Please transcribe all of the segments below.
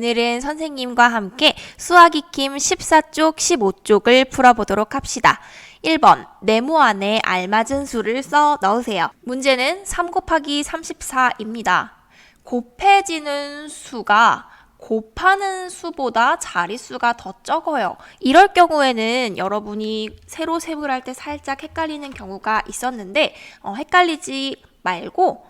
오늘은 선생님과 함께 수학 익힘 14쪽, 15쪽을 풀어보도록 합시다. 1번, 네모 안에 알맞은 수를 써 넣으세요. 문제는 3 곱하기 34입니다. 곱해지는 수가 곱하는 수보다 자릿수가 더 적어요. 이럴 경우에는 여러분이 세로 세모를 할 때 살짝 헷갈리는 경우가 있었는데 헷갈리지 말고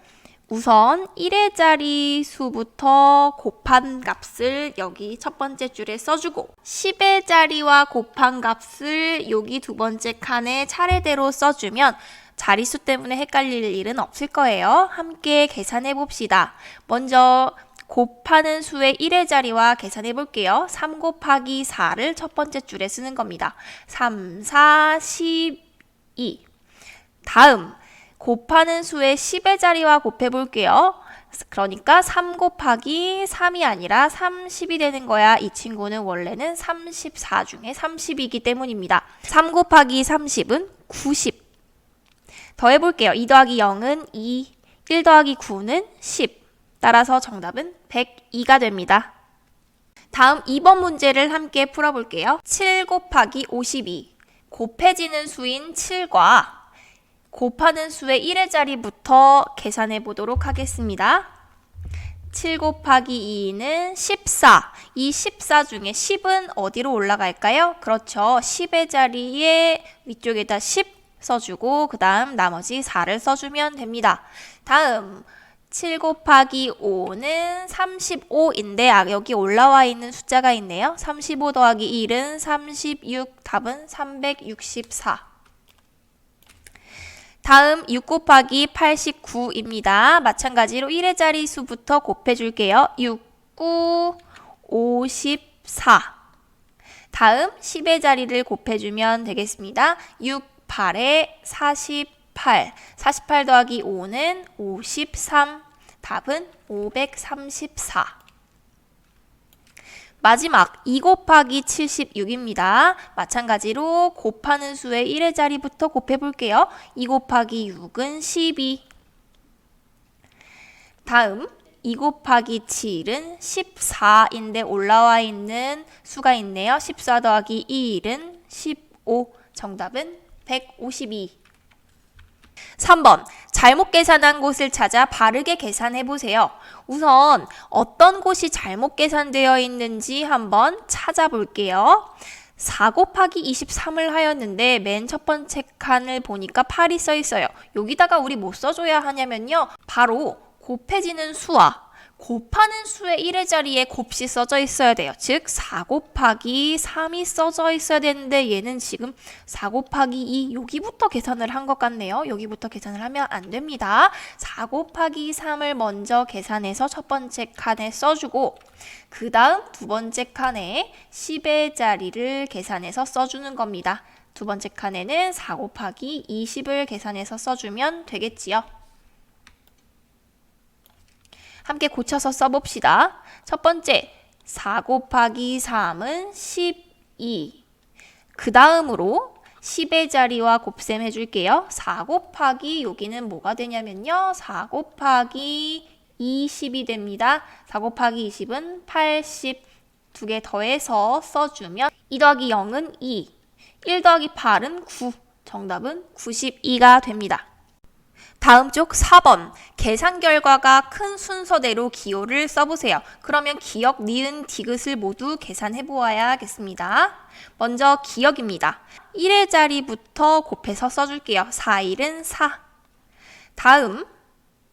우선 1의 자리수부터 곱한 값을 여기 첫 번째 줄에 써주고 10의 자리와 곱한 값을 여기 두 번째 칸에 차례대로 써주면 자리수 때문에 헷갈릴 일은 없을 거예요. 함께 계산해 봅시다. 먼저 곱하는 수의 1의 자리와 계산해 볼게요. 3 곱하기 4를 첫 번째 줄에 쓰는 겁니다. 3, 4, 12. 다음 곱하는 수의 10의 자리와 곱해 볼게요. 그러니까 3 곱하기 3이 아니라 30이 되는 거야. 이 친구는 원래는 34 중에 30이기 때문입니다. 3 곱하기 30은 90. 더해 볼게요. 2 더하기 0은 2, 1 더하기 9는 10. 따라서 정답은 102가 됩니다. 다음 2번 문제를 함께 풀어볼게요. 7 곱하기 52. 곱해지는 수인 7과 곱하는 수의 1의 자리부터 계산해 보도록 하겠습니다. 7 곱하기 2는 14. 이 14 중에 10은 어디로 올라갈까요? 그렇죠. 10의 자리에 위쪽에다 10 써주고 그 다음 나머지 4를 써주면 됩니다. 다음 7 곱하기 5는 35인데 여기 올라와 있는 숫자가 있네요. 35 더하기 1은 36. 답은 364. 다음 6 곱하기 89입니다. 마찬가지로 1의 자리수부터 곱해줄게요. 6, 9, 54. 다음 10의 자리를 곱해주면 되겠습니다. 6, 8에 48. 48 더하기 5는 53. 답은 534. 마지막 2 곱하기 76입니다. 마찬가지로 곱하는 수의 1의 자리부터 곱해볼게요. 2 곱하기 6은 12. 다음 2 곱하기 7은 14인데 올라와 있는 수가 있네요. 14 더하기 1은 15. 정답은 152. 3번, 잘못 계산한 곳을 찾아 바르게 계산해 보세요. 우선 어떤 곳이 잘못 계산되어 있는지 한번 찾아볼게요. 4 곱하기 23을 하였는데 맨 첫 번째 칸을 보니까 8이 써 있어요. 여기다가 우리 뭐 써줘야 하냐면요. 바로 곱해지는 수와 곱하는 수의 1의 자리에 곱이 써져 있어야 돼요. 즉 4 곱하기 3이 써져 있어야 되는데 얘는 지금 4 곱하기 2 여기부터 계산을 한 것 같네요. 여기부터 계산을 하면 안 됩니다. 4 곱하기 3을 먼저 계산해서 첫 번째 칸에 써주고 그 다음 두 번째 칸에 10의 자리를 계산해서 써주는 겁니다. 두 번째 칸에는 4 곱하기 20을 계산해서 써주면 되겠지요. 함께 고쳐서 써봅시다. 첫 번째, 4 곱하기 3은 12. 그 다음으로 10의 자리와 곱셈 해줄게요. 4 곱하기 여기는 뭐가 되냐면요. 4 곱하기 20이 됩니다. 4 곱하기 20은 80. 두 개 더해서 써주면 2 더하기 0은 2. 1 더하기 8은 9. 정답은 92가 됩니다. 다음 쪽 4번, 계산 결과가 큰 순서대로 기호를 써보세요. 그러면 기역, 니은, 디귿을 모두 계산해 보아야겠습니다. 먼저 기역입니다. 1의 자리부터 곱해서 써줄게요. 4, 1은 4. 다음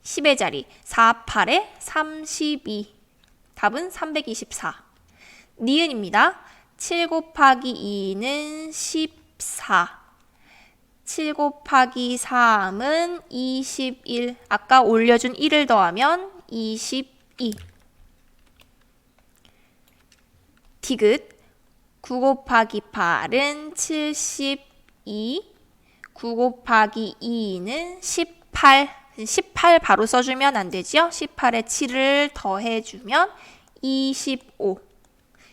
10의 자리, 4, 8에 32. 답은 324. 니은입니다. 7 곱하기 2는 14. 7 곱하기 3은 21. 아까 올려준 1을 더하면 22. 디귿 9 곱하기 8은 72. 9 곱하기 2는 18. 18 바로 써주면 안 되죠? 18에 7을 더해주면 25.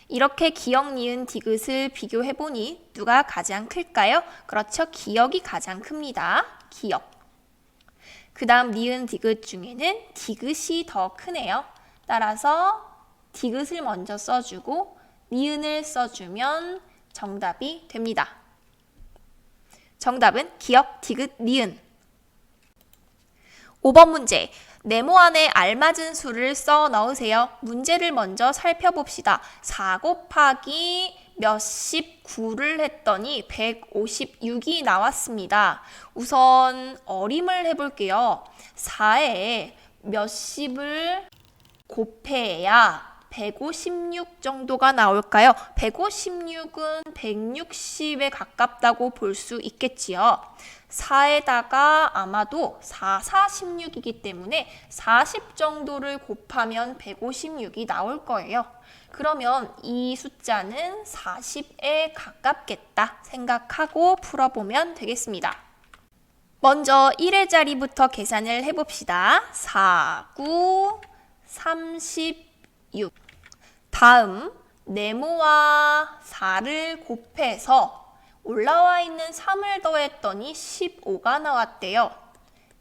이렇게 기역, 니은, 디귿을 비교해보니 누가 가장 클까요? 그렇죠. 기역이 가장 큽니다. 기역. 그 다음 니은, 디귿 중에는 디귿이 더 크네요. 따라서 디귿을 먼저 써주고 니은을 써주면 정답이 됩니다. 정답은 기역, 디귿, 니은. 5번 문제. 네모 안에 알맞은 수를 써 넣으세요. 문제를 먼저 살펴봅시다. 4 곱하기 몇십 9를 했더니 156이 나왔습니다. 우선 어림을 해볼게요. 4에 몇십을 곱해야 156 정도가 나올까요? 156은 160에 가깝다고 볼 수 있겠지요. 4에다가 아마도 4, 46이기 때문에 40 정도를 곱하면 156이 나올 거예요. 그러면 이 숫자는 40에 가깝겠다 생각하고 풀어보면 되겠습니다. 먼저 1의 자리부터 계산을 해봅시다. 4, 9, 36. 다음 네모와 4를 곱해서 올라와 있는 3을 더했더니 15가 나왔대요.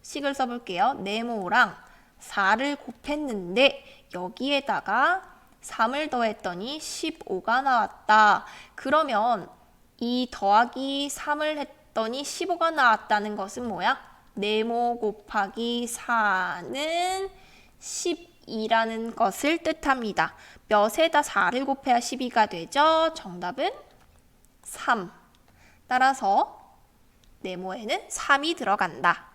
식을 써볼게요. 네모랑 4를 곱했는데 여기에다가 3을 더했더니 15가 나왔다. 그러면 이 더하기 3을 했더니 15가 나왔다는 것은 뭐야? 네모 곱하기 4는 12라는 것을 뜻합니다. 몇에다 4를 곱해야 12가 되죠? 정답은 3. 따라서 네모에는 3이 들어간다.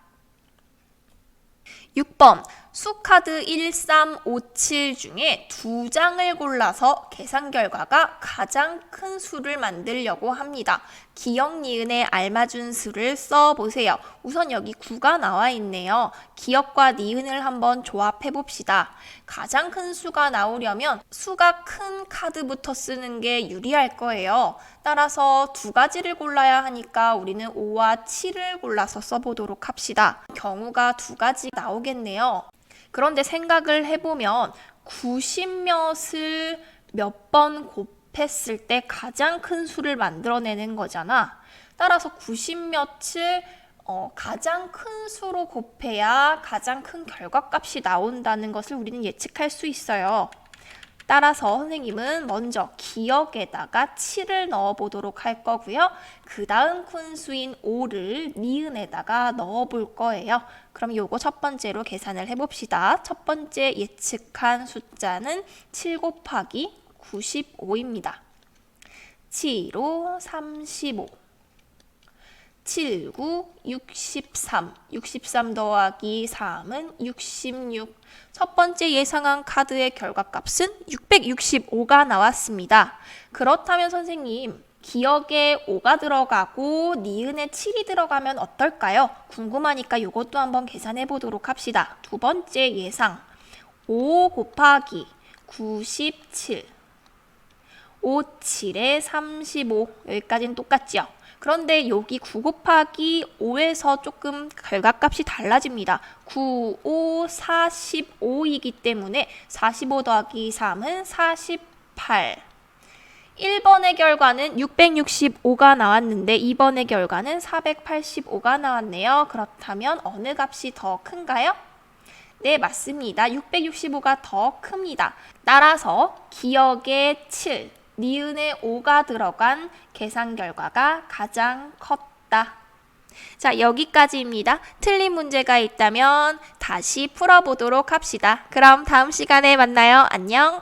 6번 수카드 1357 중에 2장을 골라서 계산 결과가 가장 큰 수를 만들려고 합니다. 기역, 니은에 알맞은 수를 써보세요. 우선 여기 9가 나와 있네요. 기역과 니은을 한번 조합해 봅시다. 가장 큰 수가 나오려면 수가 큰 카드부터 쓰는 게 유리할 거예요. 따라서 두 가지를 골라야 하니까 우리는 5와 7을 골라서 써보도록 합시다. 경우가 두 가지 나오겠네요. 그런데 생각을 해보면 90몇을 몇 번 곱했을 때 가장 큰 수를 만들어내는 거잖아. 따라서 90몇을 가장 큰 수로 곱해야 가장 큰 결과값이 나온다는 것을 우리는 예측할 수 있어요. 따라서 선생님은 먼저 기역에다가 7을 넣어보도록 할 거고요. 그 다음 큰 수인 5를 니은에다가 넣어볼 거예요. 그럼 요거 첫 번째로 계산을 해봅시다. 첫 번째 예측한 숫자는 7 곱하기 95입니다. 7로 35. 7, 9, 63. 63 더하기 3은 66. 첫 번째 예상한 카드의 결과값은 665가 나왔습니다. 그렇다면 선생님, 기역에 5가 들어가고 니은에 7이 들어가면 어떨까요? 궁금하니까 이것도 한번 계산해 보도록 합시다. 두 번째 예상. 5 곱하기 97. 5, 7에 35. 여기까지는 똑같죠? 그런데 여기 9 곱하기 5에서 조금 결과값이 달라집니다. 9, 5, 45이기 때문에 45 더하기 3은 48. 1번의 결과는 665가 나왔는데 2번의 결과는 485가 나왔네요. 그렇다면 어느 값이 더 큰가요? 네, 맞습니다. 665가 더 큽니다. 따라서 기역에 7, 니은에 5가 들어간 계산 결과가 가장 컸다. 자, 여기까지입니다. 틀린 문제가 있다면 다시 풀어보도록 합시다. 그럼 다음 시간에 만나요. 안녕.